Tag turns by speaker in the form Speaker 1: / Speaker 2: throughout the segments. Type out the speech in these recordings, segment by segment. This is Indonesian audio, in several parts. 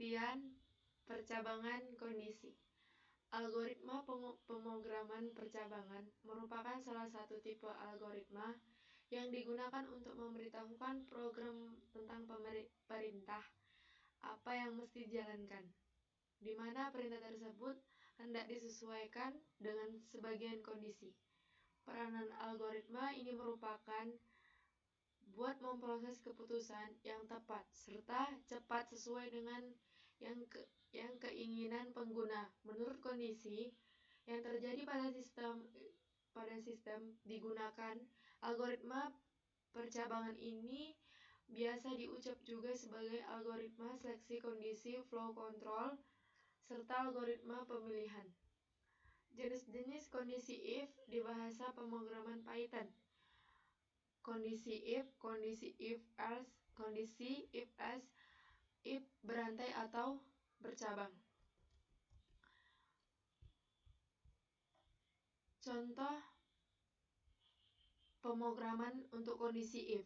Speaker 1: Penelitian percabangan kondisi. Algoritma pemrograman percabangan merupakan salah satu tipe algoritma yang digunakan untuk memberitahukan program tentang perintah apa yang mesti dijalankan, di mana perintah tersebut hendak disesuaikan dengan sebagian kondisi. Peranan algoritma ini merupakan buat memproses keputusan yang tepat serta cepat sesuai dengan yang keinginan pengguna menurut kondisi yang terjadi pada sistem digunakan. Algoritma percabangan ini biasa diucap juga sebagai algoritma seleksi kondisi flow control serta algoritma pemilihan. Jenis-jenis kondisi if di bahasa pemrograman Python. Kondisi if, kondisi if else, kondisi if else, if berantai atau bercabang. Contoh pemrograman untuk kondisi if.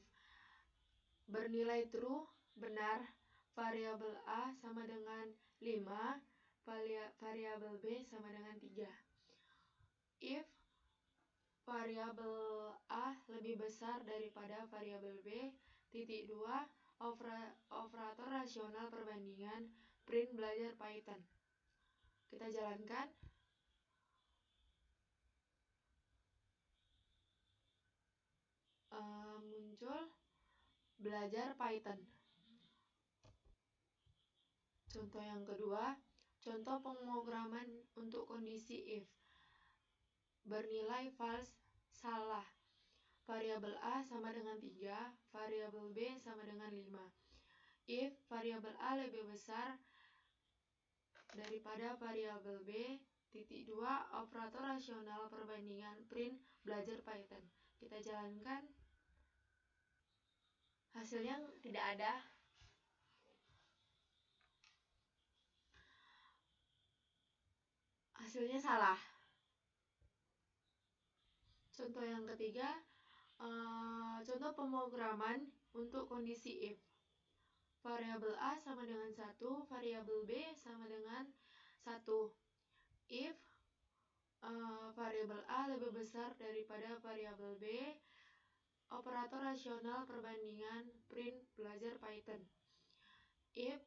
Speaker 1: Bernilai true, benar, variabel A sama dengan 5, variabel B sama dengan 3. If variabel A lebih besar daripada variabel B, titik 2, operator rasional perbandingan, print belajar Python. Kita jalankan. Muncul belajar Python. Contoh yang kedua, contoh pemrograman untuk kondisi if. Bernilai false, salah. Variabel A sama dengan 3, variabel B sama dengan 5. If variabel A lebih besar daripada variabel B, titik 2, operator rasional perbandingan, print belajar Python. Kita jalankan. Hasilnya tidak ada. Hasilnya salah. Contoh yang ketiga, contoh pemrograman untuk kondisi if. Variabel A sama dengan 1, variabel B sama dengan 1. If variabel A lebih besar daripada variabel B, operator rasional perbandingan, print belajar Python. If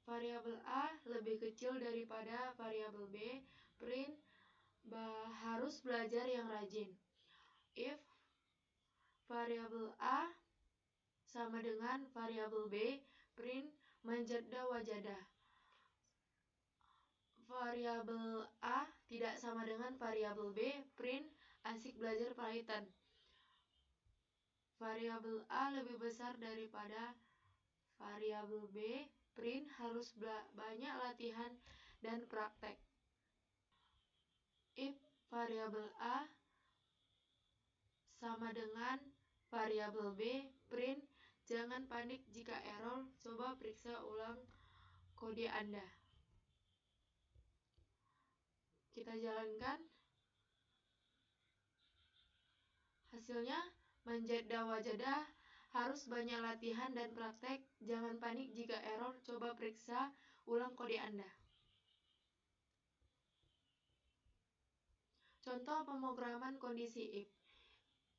Speaker 1: variabel A lebih kecil daripada variabel B, print harus belajar yang rajin. If variabel A sama dengan variabel B, print manjada wajadah. Variabel A tidak sama dengan variabel B, print asik belajar Python. Variabel A lebih besar daripada variabel B, print harus banyak latihan dan praktek. If variabel A sama dengan variabel B, print jangan panik jika error, coba periksa ulang kode Anda. Kita jalankan. Hasilnya manjada wajadah, harus banyak latihan dan praktek, jangan panik jika error, coba periksa ulang kode Anda. Contoh pemrograman kondisi if.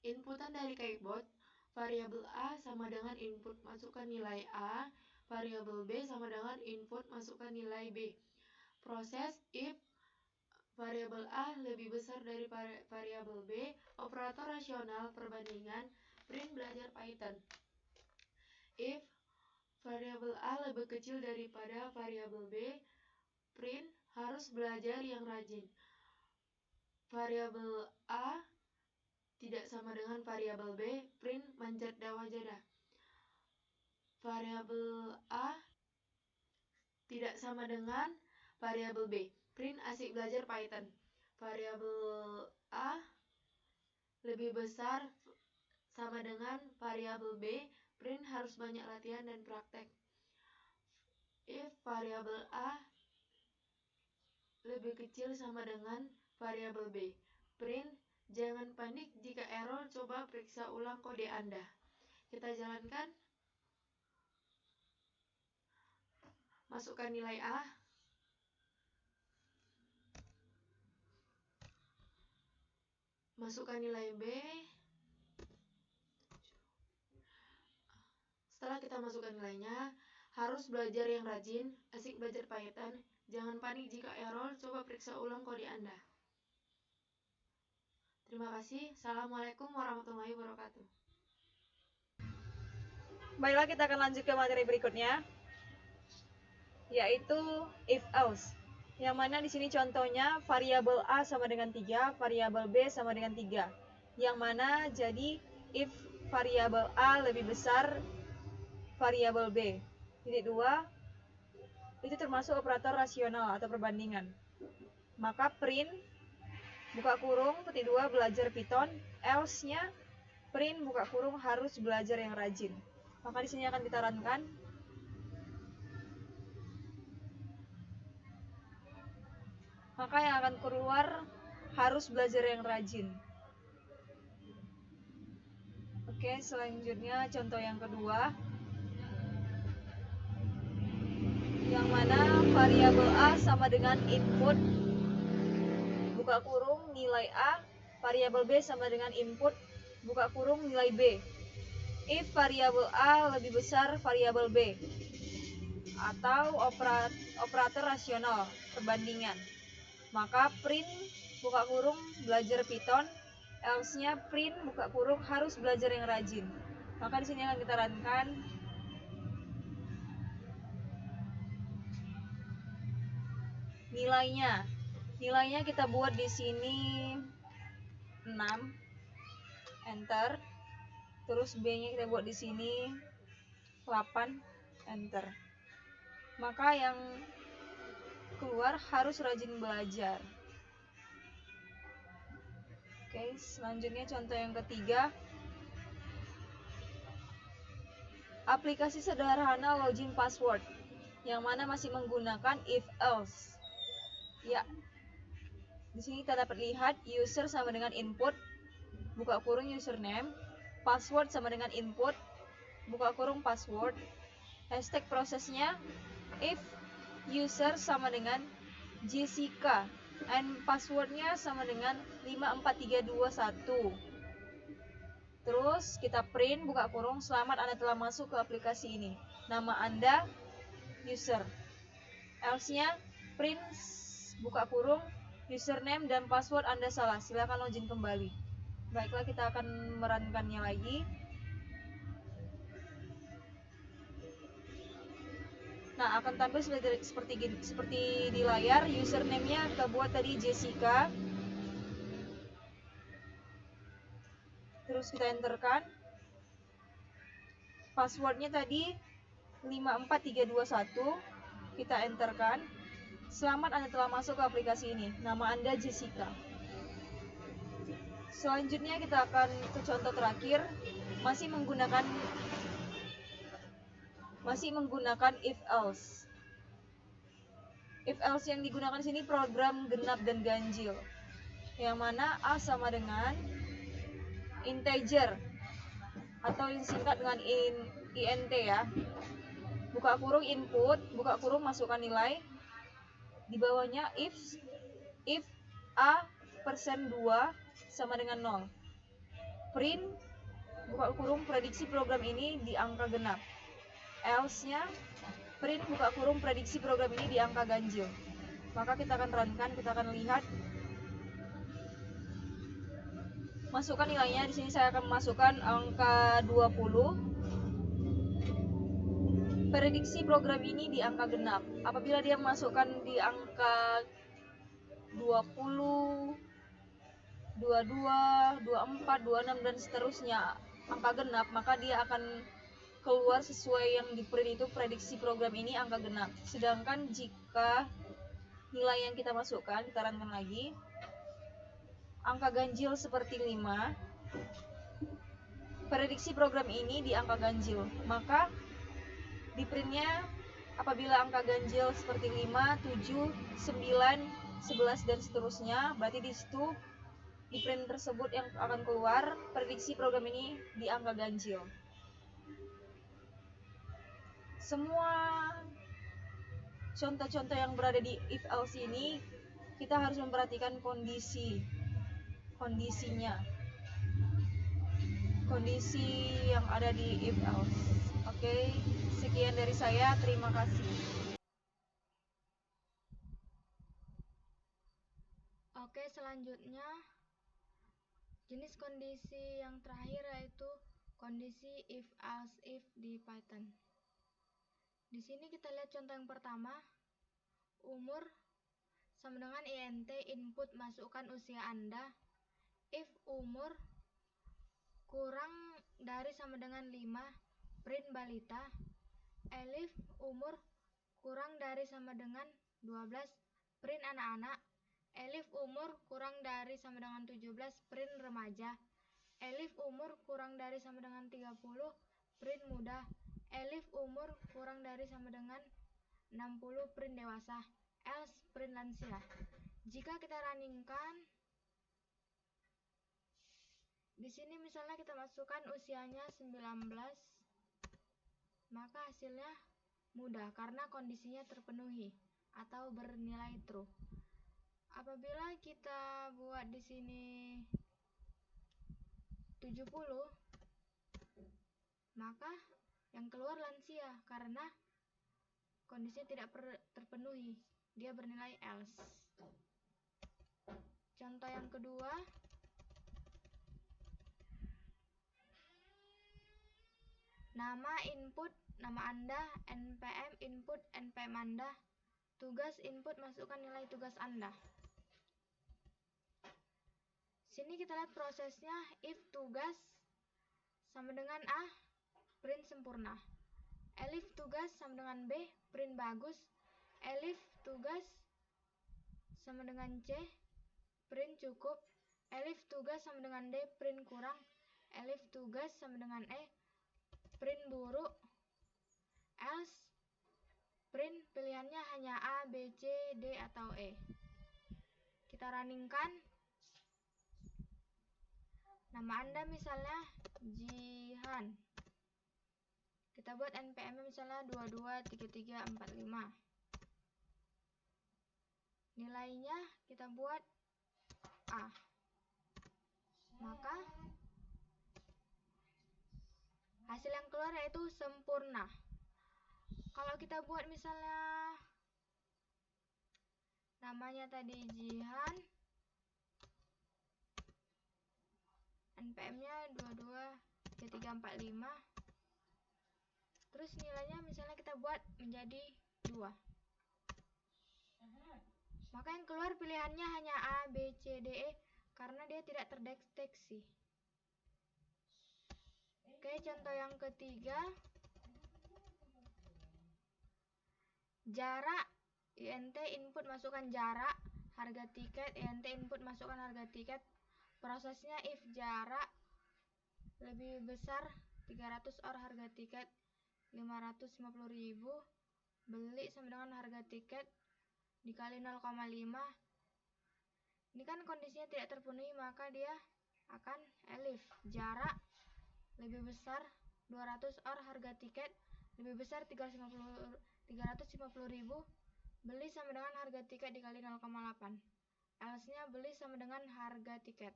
Speaker 1: Inputan dari keyboard, variabel A sama dengan input masukkan nilai A, variabel B sama dengan input masukkan nilai B. Proses if variabel A lebih besar dari variabel B, operator rasional perbandingan, print belajar Python. If variabel A lebih kecil daripada variabel B, print harus belajar yang rajin. Variabel A tidak sama dengan variabel B, print manjada wajadah. Variabel A tidak sama dengan variabel B, print asik belajar Python. Variabel A lebih besar sama dengan variabel B, print harus banyak latihan dan praktek. If variabel A lebih kecil sama dengan variabel B, print jangan panik jika error, coba periksa ulang kode Anda. Kita jalankan. masukkan nilai A. Masukkan nilai B. Setelah kita masukkan nilainya, harus belajar yang rajin, asik belajar Python. Jangan panik jika error, coba periksa ulang kode Anda. Terima kasih. Assalamualaikum warahmatullahi wabarakatuh.
Speaker 2: Baiklah, kita akan lanjut ke materi berikutnya, yaitu if else. Yang mana di sini contohnya variabel A sama dengan 3, variabel B sama dengan 3. Yang mana jadi if variabel A lebih besar variabel B. Titik 2, itu termasuk operator rasional atau perbandingan. Maka print buka kurung titik 2 belajar Python, else-nya print buka kurung harus belajar yang rajin. Maka di sini akan kita runkan. Maka yang akan keluar harus belajar yang rajin. Oke, selanjutnya contoh yang kedua, yang mana variabel A sama dengan input buka kurung nilai A, variabel B sama dengan input buka kurung nilai B. If variabel A lebih besar variabel B, atau operator rasional perbandingan, maka print buka kurung belajar Python, else-nya print buka kurung harus belajar yang rajin. Maka di sini akan kita runkan. Nilainya kita buat di sini 6, enter. Terus B-nya kita buat di sini 8, enter. Maka yang keluar harus rajin belajar. Oke, selanjutnya contoh yang ketiga, aplikasi sederhana login password, yang mana masih menggunakan if else. Ya, di sini kita dapat lihat user sama dengan input buka kurung username, password sama dengan input buka kurung password. Hashtag prosesnya if user sama dengan Jessica and passwordnya sama dengan 54321. Terus kita print buka kurung selamat Anda telah masuk ke aplikasi ini, nama Anda user. Else-nya print buka kurung username dan password Anda salah, silakan login kembali. Baiklah, kita akan merunkannya lagi. Nah, akan tampil seperti di layar. Username-nya kita buat tadi Jessica. Terus kita enterkan. Passwordnya tadi 54321. Kita enterkan. Selamat Anda telah masuk ke aplikasi ini. Nama Anda Jessica. Selanjutnya kita akan ke contoh terakhir. Masih menggunakan if else. If else yang digunakan di sini program genap dan ganjil, yang mana A sama dengan integer atau yang singkat dengan int ya. Buka kurung input, buka kurung masukkan nilai. Di bawahnya if A persen 2 sama dengan 0. Print buka kurung prediksi program ini di angka genap. Else-nya print buka kurung prediksi program ini di angka ganjil. Maka kita akan runkan, kita akan lihat. Masukkan nilainya. Di sini saya akan masukkan angka 20. Prediksi program ini di angka genap. Apabila dia masukkan di angka 20, 22, 24, 26 dan seterusnya angka genap, maka dia akan keluar sesuai yang di print itu prediksi program ini angka genap. Sedangkan jika nilai yang kita masukkan, kita runkan lagi, angka ganjil seperti 5, prediksi program ini di angka ganjil, maka di printnya apabila angka ganjil seperti 5, 7, 9, 11 dan seterusnya, berarti di situ di print tersebut yang akan keluar prediksi program ini di angka ganjil. Semua contoh-contoh yang berada di if else ini kita harus memperhatikan kondisinya, kondisi yang ada di if else. Oke, sekian dari saya, terima kasih.
Speaker 3: Oke, selanjutnya jenis kondisi yang terakhir yaitu kondisi if else if di Python. Di sini kita lihat contoh yang pertama, umur sama dengan int input masukkan usia Anda. If umur kurang dari sama dengan 5, print balita. Elif umur kurang dari sama dengan 12, print anak-anak. Elif umur kurang dari sama dengan 17, print remaja. Elif umur kurang dari sama dengan 30, print muda. Elif umur kurang dari sama dengan 60, print dewasa. Else print lansia. Jika kita runningkan, di sini misalnya kita masukkan usianya 19, maka hasilnya mudah karena kondisinya terpenuhi atau bernilai true. Apabila kita buat di sini 70, maka yang keluar lansia karena kondisinya tidak terpenuhi, dia bernilai else. Contoh yang kedua, nama input nama Anda, npm input npm Anda, tugas input masukkan nilai tugas Anda. Sini kita lihat prosesnya, if tugas sama dengan A, print sempurna. Elif tugas sama dengan B, print bagus. Elif tugas sama dengan C, print cukup. Elif tugas sama dengan D, print kurang. Elif tugas sama dengan E, print buruk. Else print pilihannya hanya A, B, C, D, atau E. Kita runningkan. Nama Anda misalnya Jihan. Kita buat npm misalnya 223345. Nilainya kita buat A. Maka hasil yang keluar yaitu sempurna. Kalau kita buat misalnya namanya tadi Jihan, npm-nya 223345, terus nilainya misalnya kita buat menjadi 2, maka yang keluar pilihannya hanya A, B, C, D, E karena dia tidak terdeteksi. Oke, contoh yang ketiga, jarak int input masukkan jarak, harga tiket int input masukkan harga tiket. Prosesnya if jarak lebih besar 300 or harga tiket 550.000, beli sama dengan harga tiket dikali 0,5. Ini kan kondisinya tidak terpenuhi, maka dia akan elif jarak lebih besar 200 or harga tiket lebih besar 350.000, beli sama dengan harga tiket dikali 0,8. Else-nya beli sama dengan harga tiket.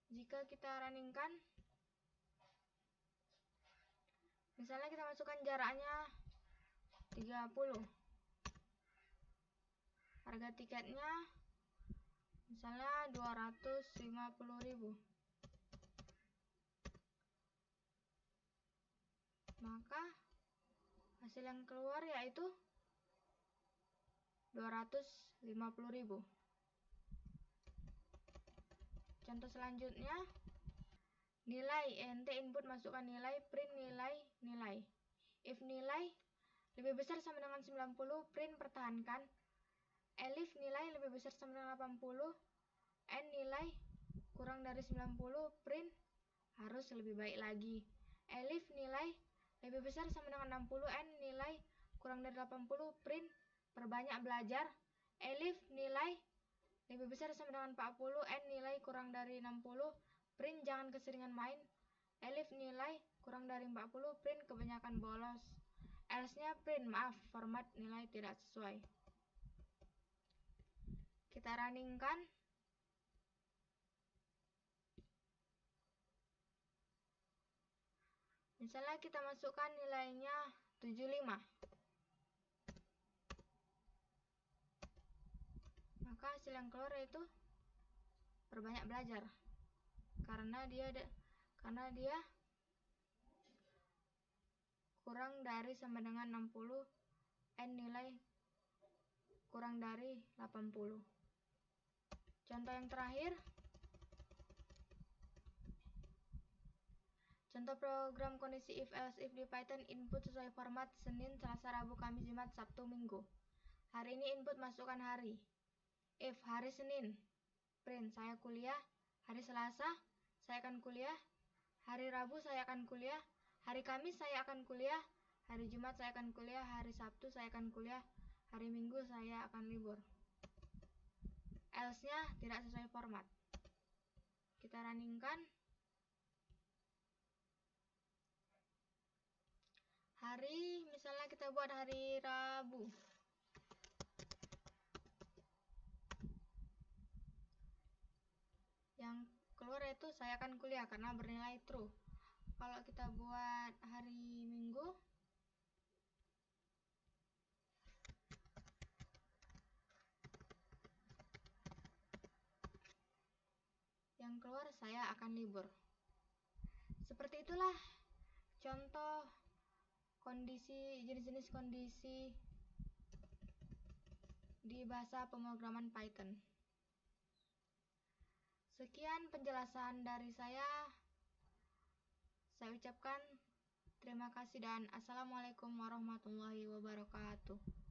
Speaker 3: Jika kita runningkan, misalnya kita masukkan jaraknya 30, harga tiketnya misalnya 250.000, maka hasil yang keluar yaitu 250.000. Contoh selanjutnya, nilai int input masukkan nilai, print nilai. If nilai lebih besar sama dengan 90, print pertahankan. Elif nilai lebih besar sama dengan 80, n nilai kurang dari 90, print harus lebih baik lagi. Elif nilai lebih besar sama dengan 60, n nilai kurang dari 80, print perbanyak belajar. Elif nilai lebih besar sama dengan 40, n nilai kurang dari 60, print jangan keseringan main. Elif nilai kurang dari 40, print kebanyakan bolos. else-nya print, maaf, format nilai tidak sesuai. Kita runningkan. Misalnya kita masukkan nilainya 75. Maka hasil yang keluar yaitu perbanyak belajar. Karena dia kurang dari sama dengan 60, N nilai kurang dari 80. Contoh yang terakhir, contoh program kondisi if else if di Python. Input sesuai format Senin, Selasa, Rabu, Kamis, Jumat, Sabtu, Minggu. Hari ini input masukkan hari. If hari Senin, print saya kuliah. Hari Selasa saya akan kuliah. Hari Rabu saya akan kuliah. Hari Kamis saya akan kuliah. Hari Jumat saya akan kuliah. Hari Sabtu saya akan kuliah. Hari Minggu saya akan libur. Else-nya tidak sesuai format. Kita runningkan. Hari, misalnya kita buat hari Rabu. Yang keluar itu saya akan kuliah karena bernilai true. Kalau kita buat hari Minggu, yang keluar saya akan libur. Seperti itulah contoh jenis-jenis kondisi di bahasa pemrograman Python. Sekian penjelasan dari saya. Saya ucapkan terima kasih dan assalamualaikum warahmatullahi wabarakatuh.